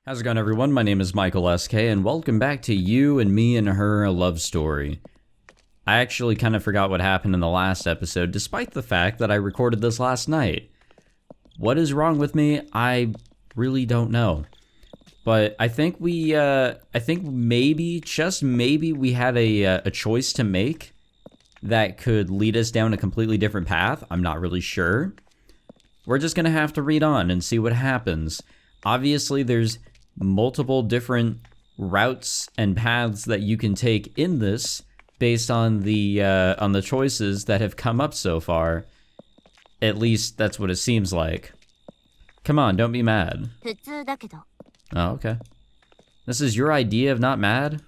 How's it going, everyone? My name is Michael SK, and welcome back to You and Me and Her, a Love Story. I actually kind of forgot what happened in the last episode, despite the fact that I recorded this last night. What is wrong with me? I really don't know. But I think maybe, just maybe, we had a choice to make that could lead us down a completely different path. I'm not really sure. We're just gonna have to read on and see what happens. Obviously, there's multiple different routes and paths that you can take in this based on the choices that have come up so far. At least that's what it seems like. Come on, don't be mad. Oh, okay. This is your idea of not mad?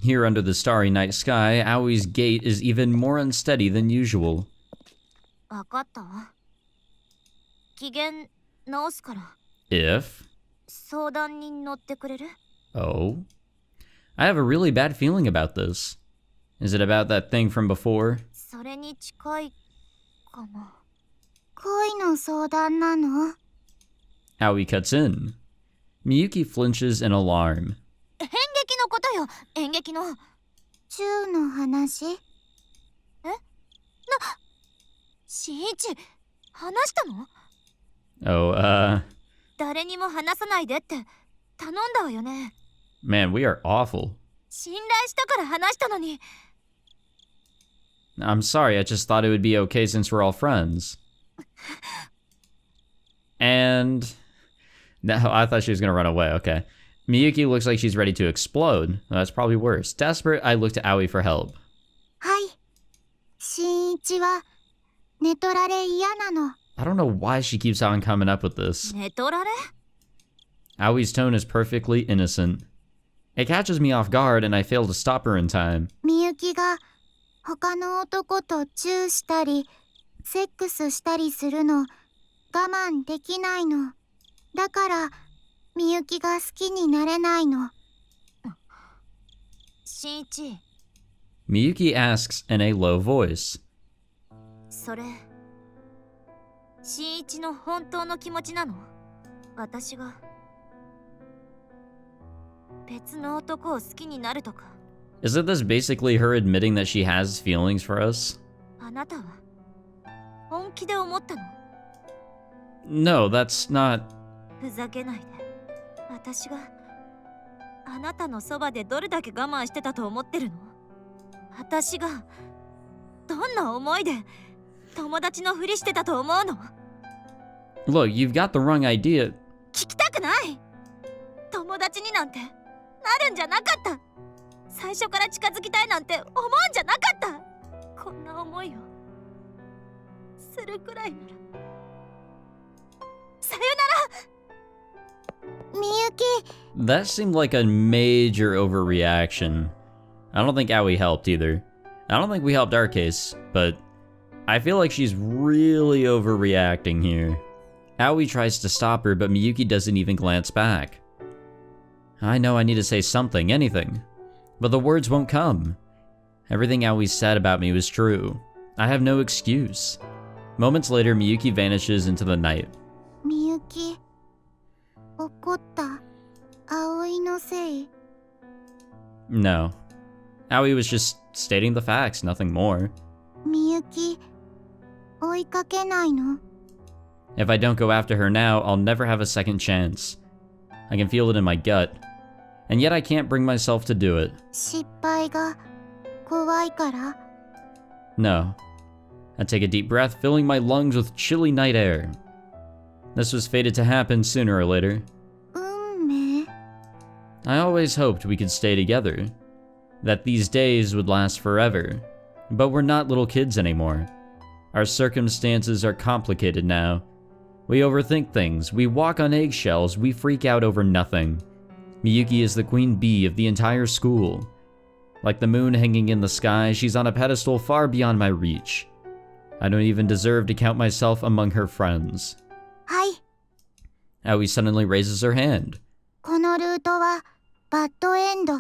Here under the starry night sky, Aoi's gait is even more unsteady than usual. If? Oh? I have a really bad feeling about this. Is it about that thing from before? Aoi cuts in. Miyuki flinches in alarm. Oh, man, we are awful. I'm sorry, I just thought it would be okay since we're all friends. And... No, I thought she was gonna run away, okay. Miyuki looks like she's ready to explode. That's probably worse. Desperate, I look to Aoi for help. I don't know why she keeps on coming up with this. Aoi's tone is perfectly innocent. It catches me off guard and I fail to stop her in time. Miyukiが他の男とチューしたり、セックスしたりするの我慢できないの。だからMiyukiが好きになれないの。Shinichi. Miyuki asks in a low voice. それ、Shinichiの本当の気持ちなの？私が別の男を好きになるとか。Isn't this basically her admitting that she has feelings for us? あなたは本気で思ったの？ No, that's not. ふざけないで。私があなたのそばでどれだけ我慢してたと思ってるの？私がどんな思いで友達のふりしてたと思うの？ Look, you've got the wrong idea. 聞きたくない。友達になんてなるんじゃなかった。最初から近づきたいなんて思うんじゃなかった。こんな思いをするくらいならさよなら。Miyuki. That seemed like a major overreaction. I don't think Aoi helped either. I don't think we helped our case, but I feel like she's really overreacting here. Aoi tries to stop her, but Miyuki doesn't even glance back. I know I need to say something, anything, but the words won't come. Everything Aoi said about me was true. I have no excuse. Moments later, Miyuki vanishes into the night. Miyuki. 怒った葵のせい? No. Aoi was just stating the facts, nothing more. Miyuki, 追いかけないの? If I don't go after her now, I'll never have a second chance. I can feel it in my gut. And yet I can't bring myself to do it. 失敗が怖いから? No. I take a deep breath, filling my lungs with chilly night air. This was fated to happen sooner or later. I always hoped we could stay together, that these days would last forever, but we're not little kids anymore. Our circumstances are complicated now. We overthink things, we walk on eggshells, we freak out over nothing. Miyuki is the queen bee of the entire school. Like the moon hanging in the sky, she's on a pedestal far beyond my reach. I don't even deserve to count myself among her friends. Hi. Aoi suddenly raises her hand. このルートはバッドエンド.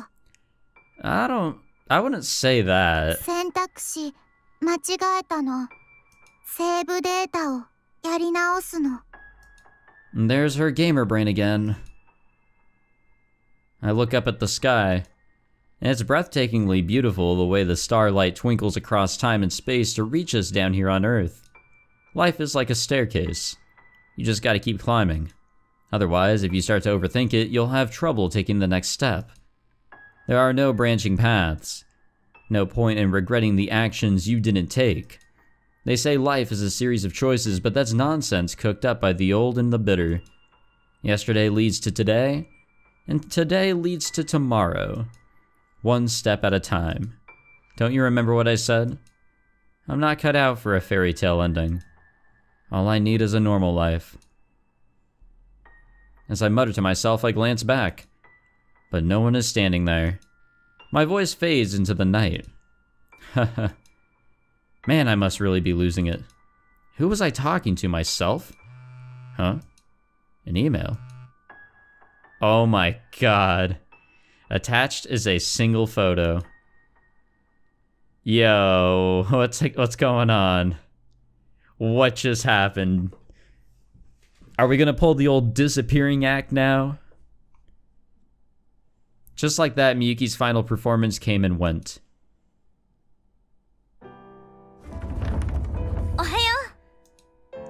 I wouldn't say that. 選択肢間違えたの。セーブデータをやり直すの。There's her gamer brain again. I look up at the sky, and it's breathtakingly beautiful the way the starlight twinkles across time and space to reach us down here on Earth. Life is like a staircase. You just gotta keep climbing. Otherwise, if you start to overthink it, you'll have trouble taking the next step. There are no branching paths. No point in regretting the actions you didn't take. They say life is a series of choices, but that's nonsense cooked up by the old and the bitter. Yesterday leads to today, and today leads to tomorrow. One step at a time. Don't you remember what I said? I'm not cut out for a fairy tale ending. All I need is a normal life. As I mutter to myself, I glance back, but no one is standing there. My voice fades into the night. Haha. Man, I must really be losing it. Who was I talking to, myself? Huh? An email. Oh my god. Attached is a single photo. Yo, what's going on? What just happened? Are we gonna pull the old disappearing act now? Just like that, Miyuki's final performance came and went.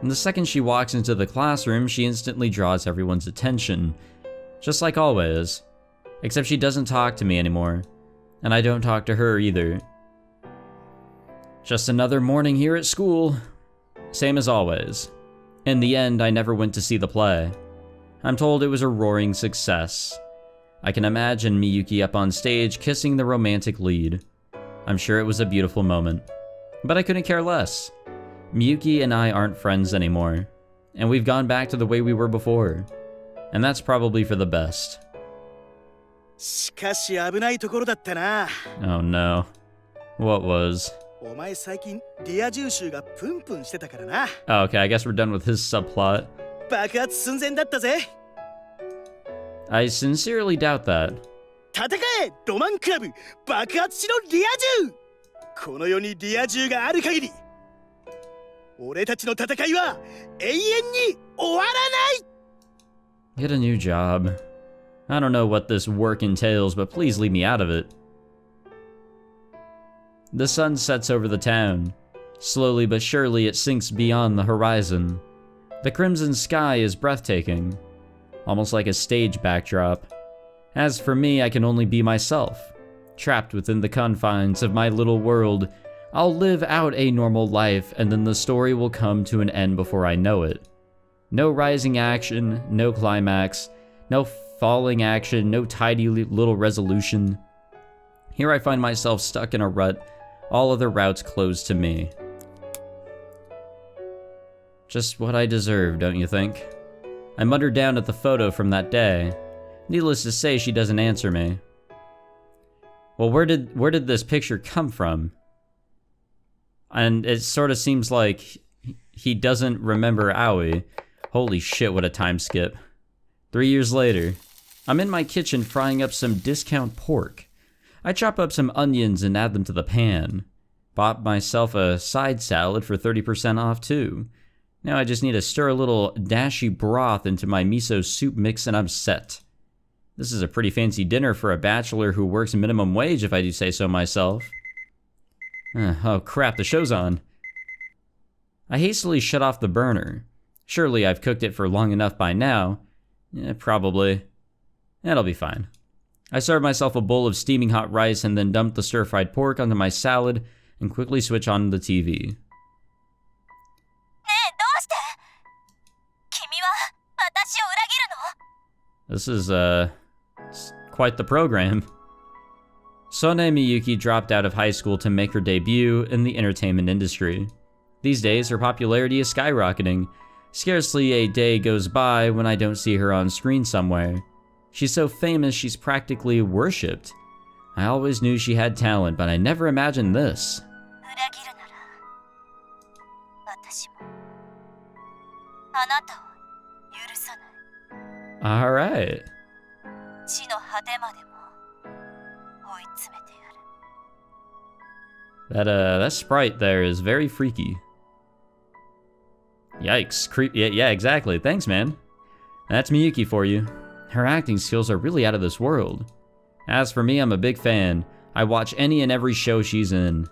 And the second she walks into the classroom, she instantly draws everyone's attention. Just like always. Except she doesn't talk to me anymore. And I don't talk to her either. Just another morning here at school. Same as always. In the end, I never went to see the play. I'm told it was a roaring success. I can imagine Miyuki up on stage kissing the romantic lead. I'm sure it was a beautiful moment. But I couldn't care less. Miyuki and I aren't friends anymore. And we've gone back to the way we were before. And that's probably for the best. Oh no. What was? Oh, okay, I guess we're done with his subplot. I sincerely doubt that. Get a new job. I don't know what this work entails, but please leave me out of it. The sun sets over the town. Slowly but surely it sinks beyond the horizon. The crimson sky is breathtaking, almost like a stage backdrop. As for me, I can only be myself, trapped within the confines of my little world. I'll live out a normal life, and then the story will come to an end before I know it. No rising action, no climax, no falling action, no tidy little resolution. Here I find myself stuck in a rut, all other routes closed to me. Just what I deserve, don't you think? I mutter down at the photo from that day. Needless to say, she doesn't answer me. Well, where did this picture come from? And it sort of seems like he doesn't remember Aoi. Holy shit, what a time skip. 3 years later, I'm in my kitchen frying up some discount pork. I chop up some onions and add them to the pan. Bought myself a side salad for 30% off too. Now I just need to stir a little dashi broth into my miso soup mix and I'm set. This is a pretty fancy dinner for a bachelor who works minimum wage, if I do say so myself. Oh crap, the show's on. I hastily shut off the burner. Surely I've cooked it for long enough by now. Probably. That'll be fine. I serve myself a bowl of steaming hot rice and then dump the stir-fried pork onto my salad and quickly switch on the TV. This is, quite the program. Sone Miyuki dropped out of high school to make her debut in the entertainment industry. These days, her popularity is skyrocketing. Scarcely a day goes by when I don't see her on screen somewhere. She's so famous, she's practically worshipped. I always knew she had talent, but I never imagined this. Alright. That sprite there is very freaky. Yikes. Yeah, exactly. Thanks, man. That's Miyuki for you. Her acting skills are really out of this world. As for me, I'm a big fan. I watch any and every show she's in.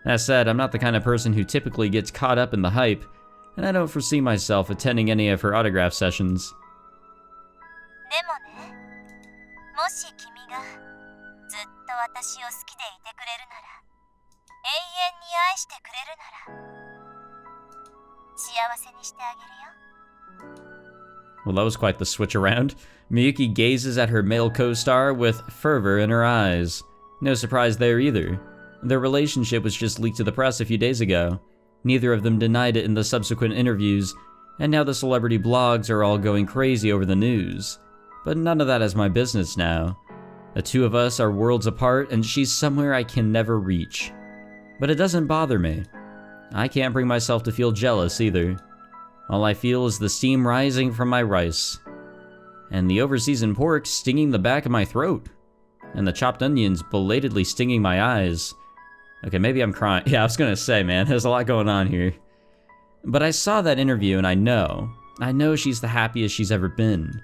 That said, I'm not the kind of person who typically gets caught up in the hype, and I don't foresee myself attending any of her autograph sessions. でもね、もし君がずっと私を好きでいてくれるなら、永遠に愛してくれるなら、幸せにしてあげるよ。 Well, that was quite the switch around. Miyuki gazes at her male co-star with fervor in her eyes. No surprise there either. Their relationship was just leaked to the press a few days ago. Neither of them denied it in the subsequent interviews, and now the celebrity blogs are all going crazy over the news. But none of that is my business now. The two of us are worlds apart, and she's somewhere I can never reach. But it doesn't bother me. I can't bring myself to feel jealous either. All I feel is the steam rising from my rice, and the overseasoned pork stinging the back of my throat, and the chopped onions belatedly stinging my eyes. Okay, maybe I'm crying. Yeah, I was gonna say, man, there's a lot going on here. But I saw that interview and I know she's the happiest she's ever been.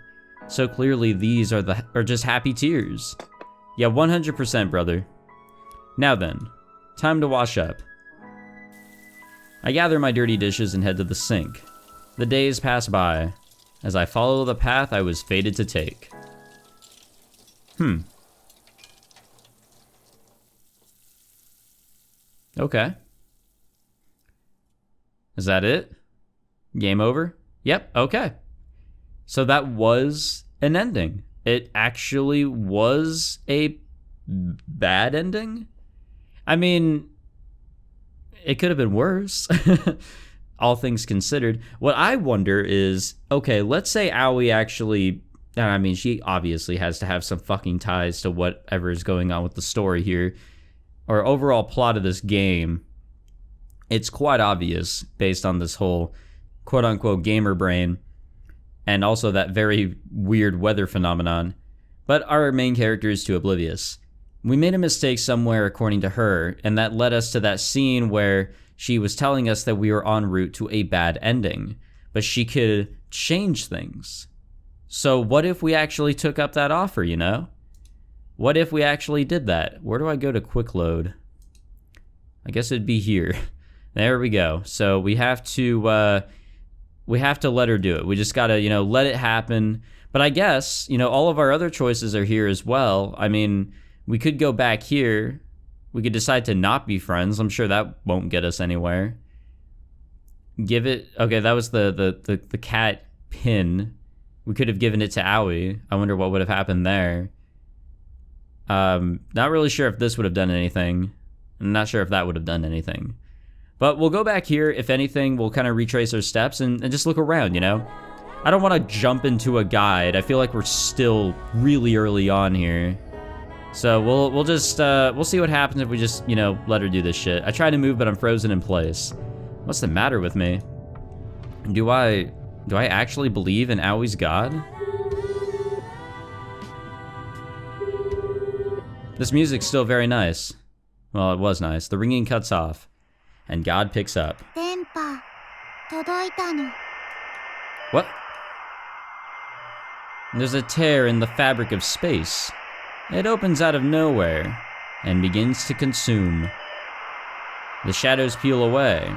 So clearly these are just happy tears. Yeah, 100%, brother. Now then, time to wash up. I gather my dirty dishes and head to the sink. The days pass by as I follow the path I was fated to take. Okay. Is that it? Game over? Yep, okay. So that was an ending. It actually was a bad ending? I mean, it could have been worse. All things considered. What I wonder is, okay, let's say Aoi actually, I mean, she obviously has to have some fucking ties to whatever is going on with the story here, or overall plot of this game. It's quite obvious based on this whole quote-unquote gamer brain, and also that very weird weather phenomenon. But our main character is too oblivious. We made a mistake somewhere according to her, and that led us to that scene where she was telling us that we were en route to a bad ending, but she could change things. So what if we actually took up that offer, you know? What if we actually did that? Where do I go to quick load? I guess it'd be here. There we go. So we have to let her do it. We just gotta, let it happen. But I guess, all of our other choices are here as well. I mean, we could go back here. We could decide to not be friends. I'm sure that won't get us anywhere. Give it, okay, that was the cat pin. We could have given it to Aoi. I wonder what would have happened there. Not really sure if this would have done anything. I'm not sure if that would have done anything. But we'll go back here. If anything, we'll kind of retrace our steps and just look around, I don't want to jump into a guide. I feel like we're still really early on here. So we'll just we'll see what happens if we just, let her do this shit. I try to move, but I'm frozen in place. What's the matter with me? Do I actually believe in Aoi's god? This music's still very nice. Well, it was nice. The ringing cuts off, and God picks up. 電波届いたの。 What? There's a tear in the fabric of space. It opens out of nowhere and begins to consume. The shadows peel away.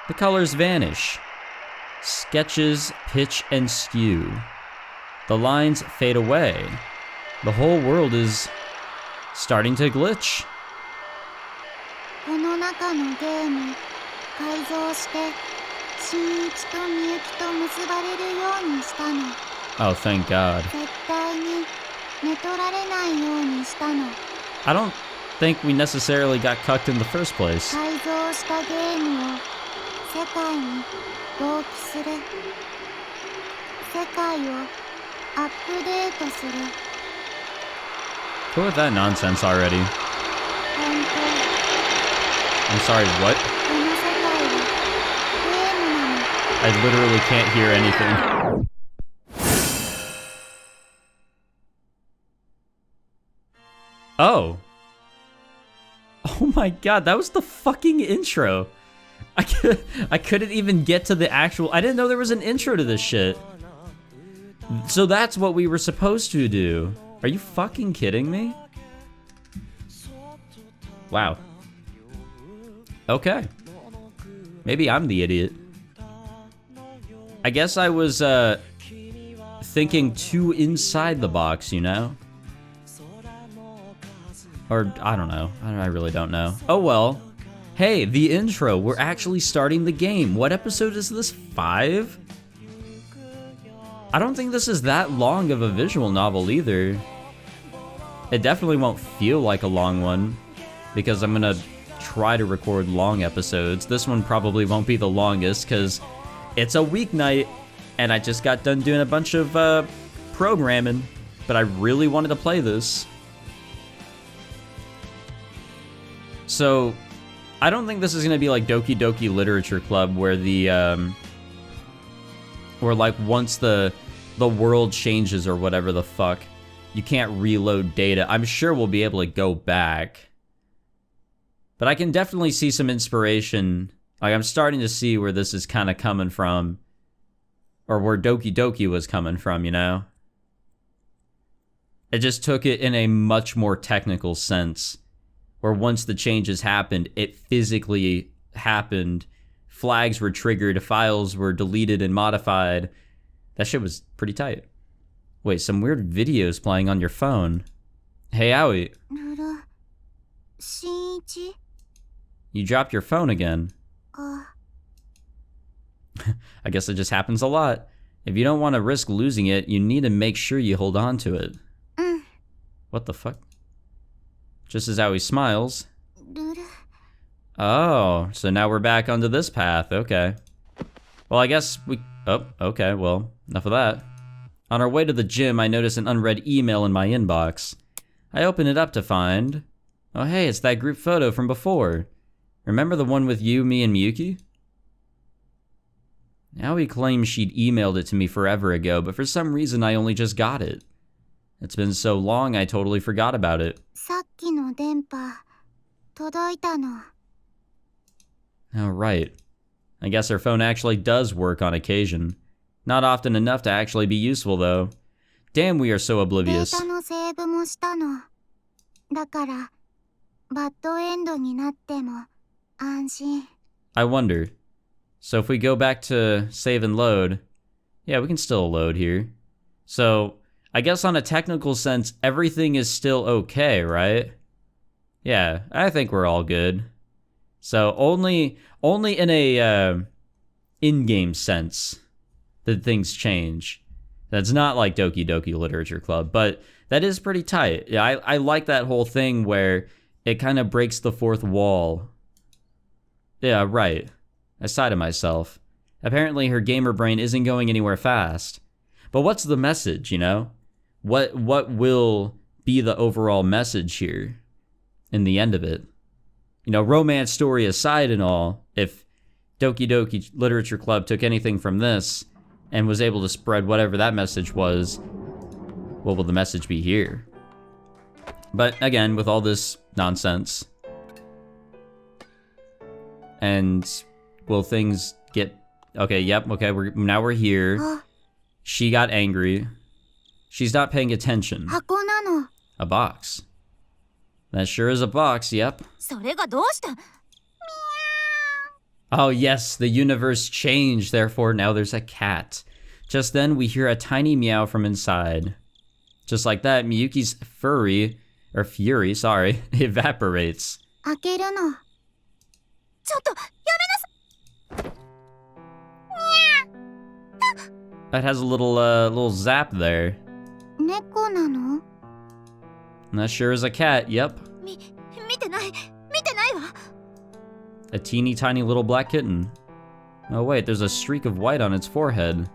The colors vanish. Sketches pitch and skew. The lines fade away. The whole world is starting to glitch. この中のゲーム改造して新一とみゆきと結ばれるようにしたの。 Oh, thank God. 絶対に寝取られないようにしたの。 I don't think we necessarily got cucked in the first place. 改造したゲームを世界に同期する。世界をアップデートする。 Go with that nonsense already. 本 I'm sorry, what? 当この世界はゲームなの。 I literally can't hear anything. Oh. Oh Oh my god, that was the fucking intro. I couldn't even get to the actual... I didn't know there was an intro to this shit. So that's what we were supposed to do. Are you fucking kidding me? Wow. Okay. Maybe I'm the idiot. I guess I was thinking too inside the box, you know? Or, I don't know. I really don't know. Oh well. Hey, the intro. We're actually starting the game. What episode is this? 5? I don't think this is that long of a visual novel either. It definitely won't feel like a long one, because I'm gonna try to record long episodes. This one probably won't be the longest, because it's a weeknight, and I just got done doing a bunch of programming, but I really wanted to play this. So, I don't think this is gonna be like Doki Doki Literature Club, where where like once the world changes or whatever the fuck, you can't reload data. I'm sure we'll be able to go back. But I can definitely see some inspiration. Like, I'm starting to see where this is kind of coming from. Or where Doki Doki was coming from, you know? It just took it in a much more technical sense. Where once the changes happened, it physically happened. Flags were triggered, files were deleted and modified. That shit was pretty tight. Wait, some weird videos playing on your phone. Hey, Aoi. Shinichi? You dropped your phone again. I guess it just happens a lot. If you don't want to risk losing it, you need to make sure you hold on to it. What the fuck? Just as Aoi smiles. Oh, so now we're back onto this path. Okay. Well, I guess we... Oh, okay, well, enough of that. On our way to the gym, I notice an unread email in my inbox. I open it up to find... Oh, hey, it's that group photo from before. Remember the one with you, me, and Miyuki? Aoi claims she'd emailed it to me forever ago, but for some reason I only just got it. It's been so long, I totally forgot about it. Oh, right. I guess her phone actually does work on occasion. Not often enough to actually be useful, though. Damn, we are so oblivious. I wonder. So if we go back to save and load, yeah, we can still load here. So, I guess on a technical sense, everything is still okay, right? Yeah, I think we're all good. So only in a in-game sense that things change. That's not like Doki Doki Literature Club, but that is pretty tight. Yeah, I like that whole thing where it kind of breaks the fourth wall. Yeah, right. I sighed to myself. Apparently her gamer brain isn't going anywhere fast. But what's the message, you know? What will be the overall message here in the end of it? You know, romance story aside and all, if Doki Doki Literature Club took anything from this and was able to spread whatever that message was, what will the message be here? But again, with all this nonsense, and will things get... Okay, yep, okay, now we're here. She got angry. She's not paying attention. A box. That sure is a box, yep. Oh yes, the universe changed, therefore now there's a cat. Just then we hear a tiny meow from inside. Just like that, Miyuki's fury, evaporates. That has a little zap there. That sure is a cat, yep. A teeny tiny little black kitten. Oh wait, there's a streak of white on its forehead.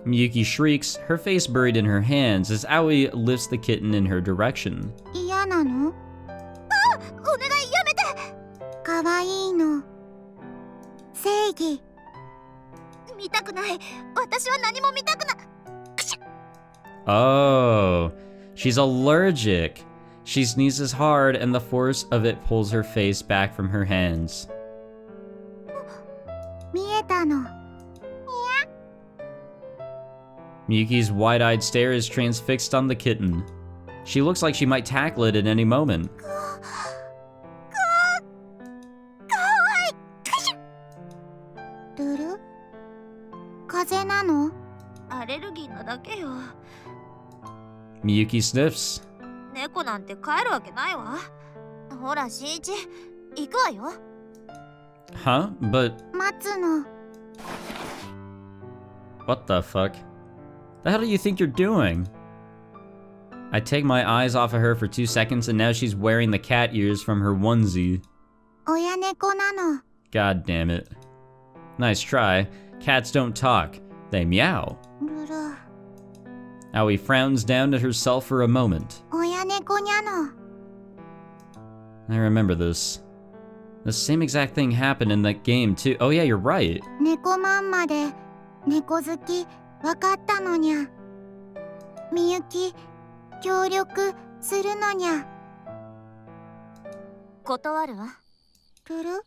Miyuki shrieks, her face buried in her hands as Aoi lifts the kitten in her direction. 私は何も見たくな。Oh, she's allergic. She sneezes hard and the force of it pulls her face back from her hands. 見えたの。Miyuki's wide-eyed stare is transfixed on the kitten. She looks like she might tackle it at any moment. かわいい。ルル？風邪なの？アレルギーなだけよ。Miyuki sniffs. 猫なんて飼えるわけないわ。ほら、しんいち、行くわよ。Huh? But 待つの。what the fuck? The hell do you think you're doing? I take my eyes off of her for 2 seconds and now she's wearing the cat ears from her onesie. 親猫なの。 God damn it. Nice try. Cats don't talk. They meow. ルル。 Aoi frowns down at herself for a moment. 親猫にゃの。 I remember this. The same exact thing happened in that game too. Oh yeah, you're right. 猫まんまで猫好きわかったのにゃ。みゆき協力するのにゃ。断るわ。ルル？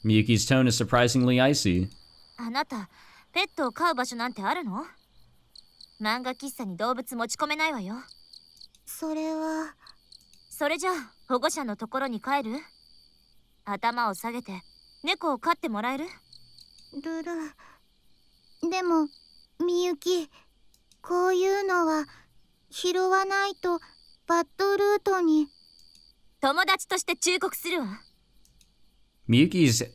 Miyuki's tone is surprisingly icy. あなたペットを飼う場所なんてあるの？漫画喫茶に動物持ち込めないわよ。それは。それじゃあ保護者のところに帰る？頭を下げて猫を飼ってもらえる？ルル。でもみゆき、こういうのは拾わないとバッドルートに。友達として忠告するわ。Miyuki's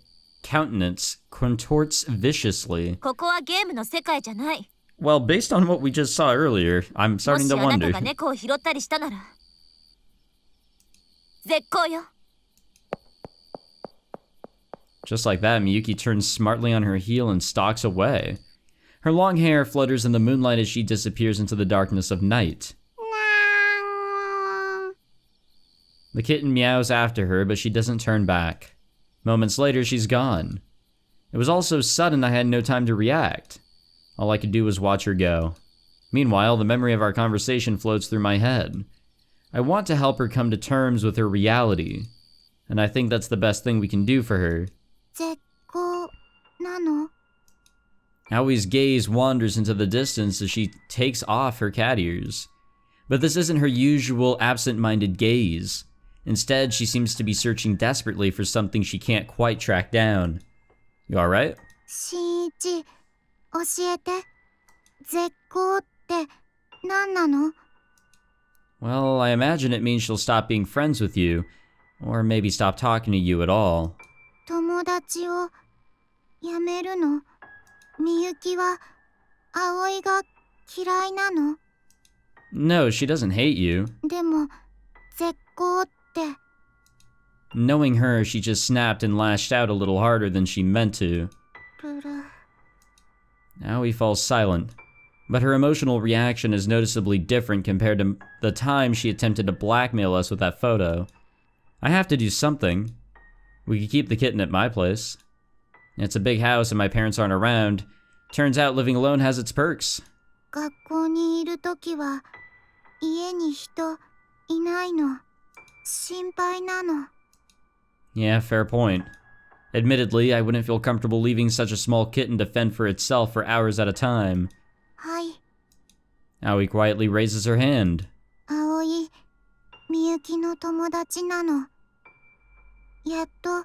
countenance contorts viciously. ここはゲームの世界じゃない。Well, based on what we just saw earlier, I'm starting to もしあなた wonder. が猫を拾ったりしたなら絶好よ。Just like that, Miyuki turns smartly on her heel and stalks away. Her long hair flutters in the moonlight as she disappears into the darkness of night. The kitten meows after her, but she doesn't turn back. Moments later, she's gone. It was all so sudden I had no time to react. All I could do was watch her go. Meanwhile, the memory of our conversation floats through my head. I want to help her come to terms with her reality, and I think that's the best thing we can do for her. 絶好なの？ Aoi's gaze wanders into the distance as she takes off her cat ears. But this isn't her usual absent-minded gaze. Instead, she seems to be searching desperately for something she can't quite track down. You alright? しんいち、教えて。絶好って何なの？ Well, I imagine it means she'll stop being friends with you, or maybe stop talking to you at all. 友達をやめるの？みゆきは葵が嫌いなの？ No, she doesn't hate you. でも絶好って。 Knowing her, she just snapped and lashed out a little harder than she meant to. ルル。 Aoi falls silent, but her emotional reaction is noticeably different compared to the time she attempted to blackmail us with that photo. I have to do something. We could keep the kitten at my place. It's a big house and my parents aren't around. Turns out living alone has its perks. 学校にいるときは家に人いないの。心配なの。 Yeah, fair point. Admittedly, I wouldn't feel comfortable leaving such a small kitten to fend for itself for hours at a time. はい。 Aoi quietly raises her hand. 葵、みゆきの友達なの。やっと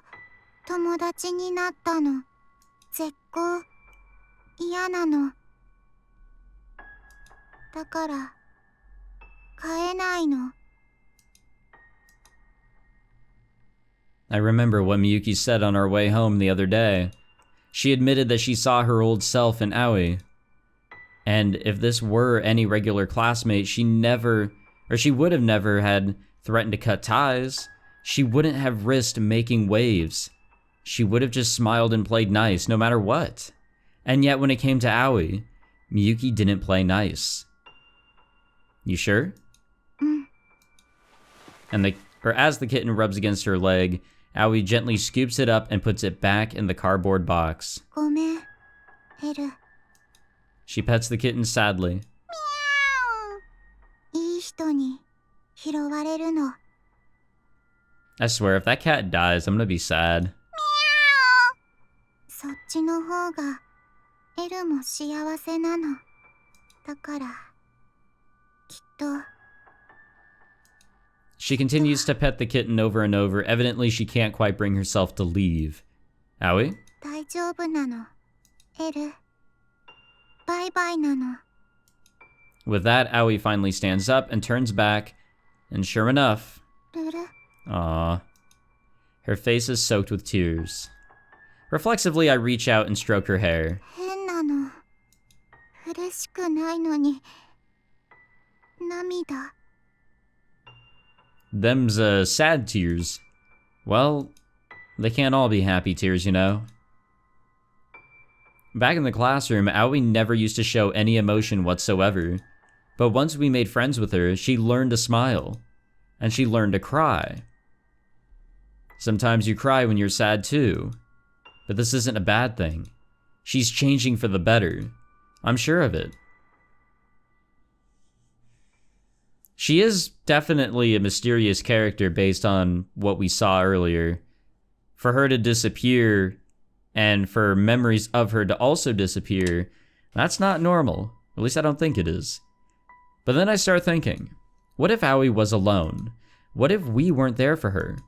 友達になったの。絶好嫌なの。だから飼えないの。 I remember what Miyuki said on our way home the other day. She admitted that she saw her old self in Aoi. And if this were any regular classmate, she would have never had threatened to cut ties. She wouldn't have risked making waves. She would have just smiled and played nice no matter what. And yet when it came to Aoi, Miyuki didn't play nice. You sure? And as the kitten rubs against her leg, Aoi gently scoops it up and puts it back in the cardboard box. ごめん、エル。She pets the kitten sadly. いい人に拾われるの。 I swear, if that cat dies, I'm gonna be sad. そっちの方がエルも幸せなの。だからきっと。 She continues to pet the kitten over and over. Evidently, she can't quite bring herself to leave. Aoi? 大丈夫なの。エル。バイバイなの。 With that, Aoi finally stands up and turns back. And sure enough... ルル。 Aww. Her face is soaked with tears. Reflexively, I reach out and stroke her hair. 変なの。嬉しくないのに。涙。 Them's, sad tears. Well, they can't all be happy tears, you know? Back in the classroom, Aoi never used to show any emotion whatsoever. But once we made friends with her, she learned to smile. And she learned to cry. Sometimes you cry when you're sad too. But this isn't a bad thing. She's changing for the better. I'm sure of it. She is definitely a mysterious character based on what we saw earlier. For her to disappear, and for memories of her to also disappear, that's not normal. At least I don't think it is. But then I start thinking, what if Aoi was alone? What if we weren't there for her?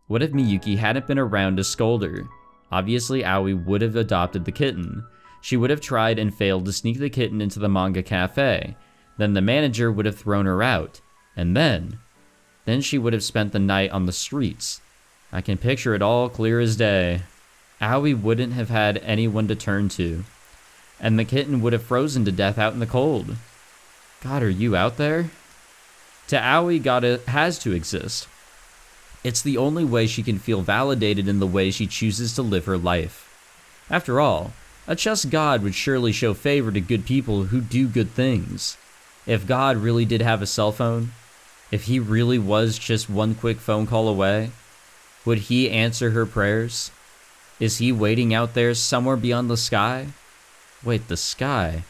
What if Miyuki hadn't been around to scold her? Obviously, Aoi would have adopted the kitten. She would have tried and failed to sneak the kitten into the manga cafe. Then the manager would have thrown her out. And then she would have spent the night on the streets. I can picture it all clear as day. Aoi wouldn't have had anyone to turn to. And the kitten would have frozen to death out in the cold. God, are you out there? To Aoi, God has to exist. It's the only way she can feel validated in the way she chooses to live her life. After all, a just God would surely show favor to good people who do good things. If God really did have a cell phone, if he really was just one quick phone call away, would he answer her prayers? Is he waiting out there somewhere beyond the sky? Wait, the sky?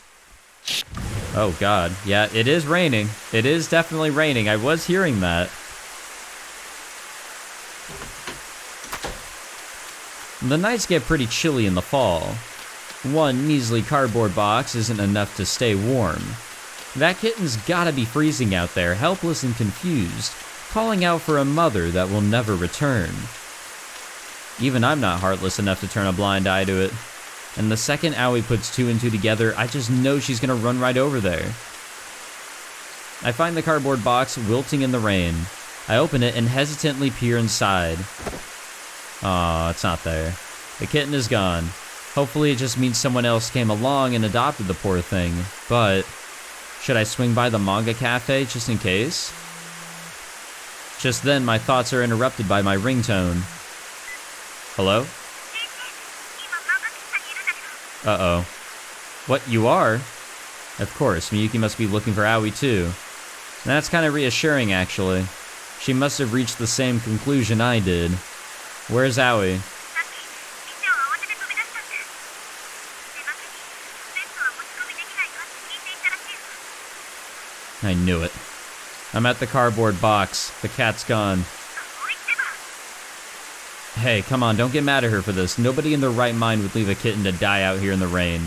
Oh God, yeah, it is raining. It is definitely raining. I was hearing that. The nights get pretty chilly in the fall. One measly cardboard box isn't enough to stay warm. That kitten's gotta be freezing out there, helpless and confused, calling out for a mother that will never return. Even I'm not heartless enough to turn a blind eye to it. And the second Aoi puts two and two together, I just know she's gonna run right over there. I find the cardboard box wilting in the rain. I open it and hesitantly peer inside. Aw, it's not there. The kitten is gone. Hopefully it just means someone else came along and adopted the poor thing, but should I swing by the manga cafe just in case? Just then, my thoughts are interrupted by my ringtone. Hello? Uh-oh. What, you are? Of course, Miyuki must be looking for Aoi too. That's kind of reassuring, actually. She must have reached the same conclusion I did. Where's Aoi? I knew it. I'm at the cardboard box. The cat's gone. Hey, come on, don't get mad at her for this. Nobody in their right mind would leave a kitten to die out here in the rain.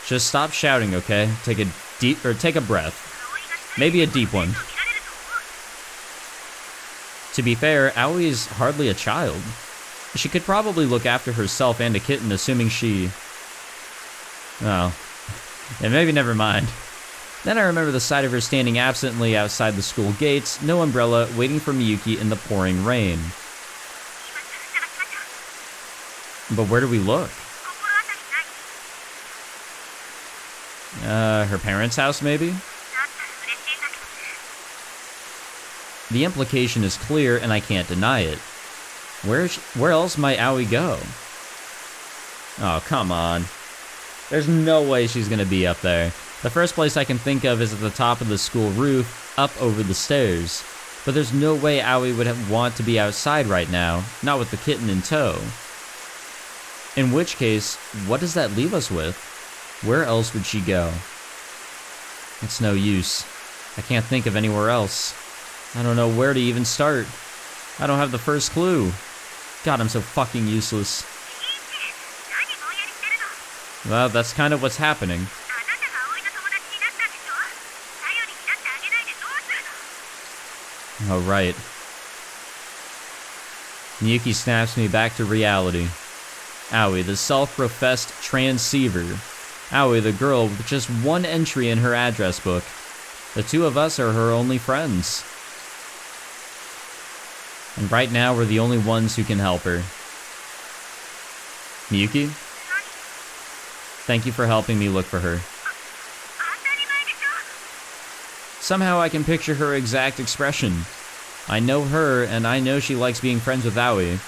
Just stop shouting, okay? Take a breath. Maybe a deep one. To be fair, Aoi is hardly a child. She could probably look after herself and a kitten, assuming she... Oh. Yeah, maybe never mind. Then I remember the sight of her standing absently outside the school gates, no umbrella, waiting for Miyuki in the pouring rain. But where do we look? Her parents' house, maybe? The implication is clear, and I can't deny it. Where else might Aoi go? Oh, come on. There's no way she's gonna be up there. The first place I can think of is at the top of the school roof, up over the stairs. But there's no way Aoi would want to be outside right now, not with the kitten in tow. In which case, what does that leave us with? Where else would she go? It's no use. I can't think of anywhere else. I don't know where to even start. I don't have the first clue. God, I'm so fucking useless. Well, that's kind of what's happening. Oh, right. Miyuki snaps me back to reality. Aoi, the self-professed transceiver. Aoi, the girl with just one entry in her address book. The two of us are her only friends. And right now, we're the only ones who can help her. Miyuki? Thank you for helping me look for her. Somehow I can picture her exact expression. I know her, and I know she likes being friends with Aoi.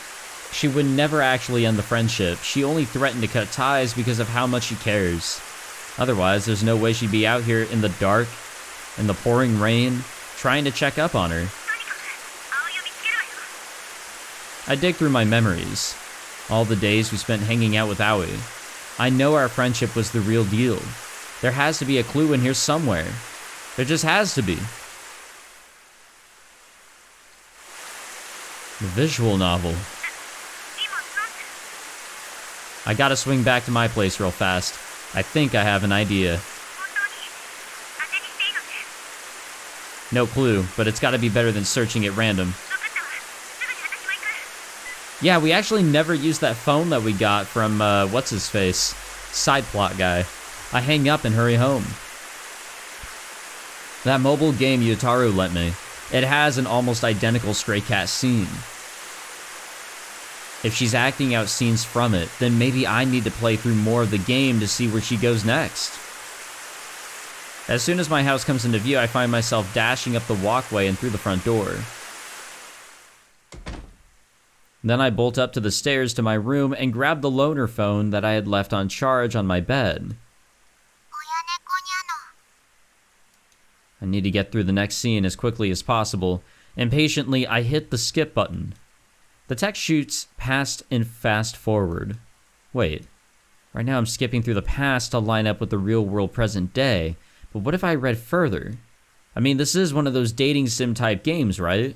She would never actually end the friendship. She only threatened to cut ties because of how much she cares. Otherwise, there's no way she'd be out here in the dark, in the pouring rain, trying to check up on her. I dig through my memories. All the days we spent hanging out with Aoi. I know our friendship was the real deal. There has to be a clue in here somewhere. There just has to be. The visual novel. I gotta swing back to my place real fast. I think I have an idea. No clue, but it's gotta be better than searching at random. Yeah, we actually never used that phone that we got from, what's-his-face? Side plot guy. I hang up and hurry home. That mobile game Yutaru lent me, it has an almost identical Stray Cat scene. If she's acting out scenes from it, then maybe I need to play through more of the game to see where she goes next. As soon as my house comes into view, I find myself dashing up the walkway and through the front door. Then I bolt up to the stairs to my room and grab the loaner phone that I had left on charge on my bed. I need to get through the next scene as quickly as possible. Impatiently, I hit the skip button. The text shoots past and fast forward. Wait, right now I'm skipping through the past to line up with the real-world present day, but what if I read further? I mean, this is one of those dating sim type games, right?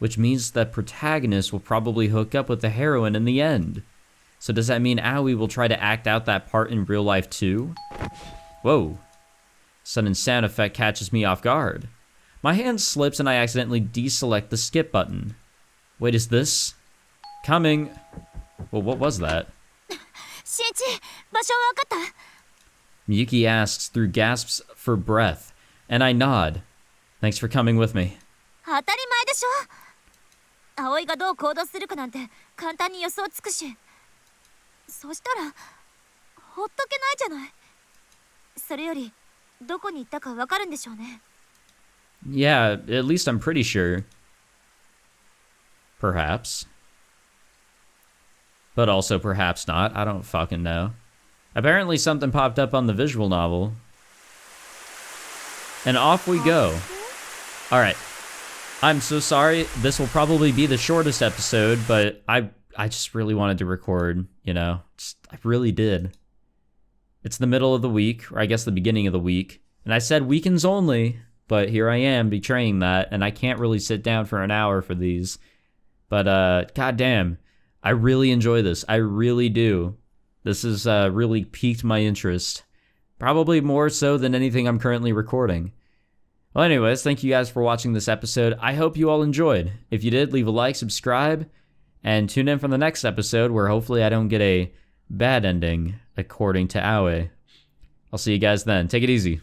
Which means the protagonist will probably hook up with the heroine in the end. So does that mean Aoi will try to act out that part in real life too? Whoa. Sudden sound effect catches me off guard. My hand slips and I accidentally deselect the skip button. Wait, is this? Coming. Well, what was that? Shinichi, 場所わかった? Miyuki asks through gasps for breath, and I nod. Thanks for coming with me. 当たり前でしょ。葵がどう行動するかなんて簡単に予想つくし。そしたらほっとけないじゃない。それよりどこに行ったかわかるんでしょうね。Yeah, at least I'm pretty sure. Perhaps. But also perhaps not. I don't fucking know. Apparently something popped up on the visual novel. And off we go. Alright. I'm so sorry. This will probably be the shortest episode, but I just really wanted to record, you know. I really did. It's the middle of the week, or I guess the beginning of the week. And I said weekends only, but here I am betraying that, and I can't really sit down for an hour for these. But, goddamn, I really enjoy this. I really do. This has really piqued my interest. Probably more so than anything I'm currently recording. Well, anyways, thank you guys for watching this episode. I hope you all enjoyed. If you did, leave a like, subscribe, and tune in for the next episode where hopefully I don't get a bad ending, according to Aoi. I'll see you guys then. Take it easy.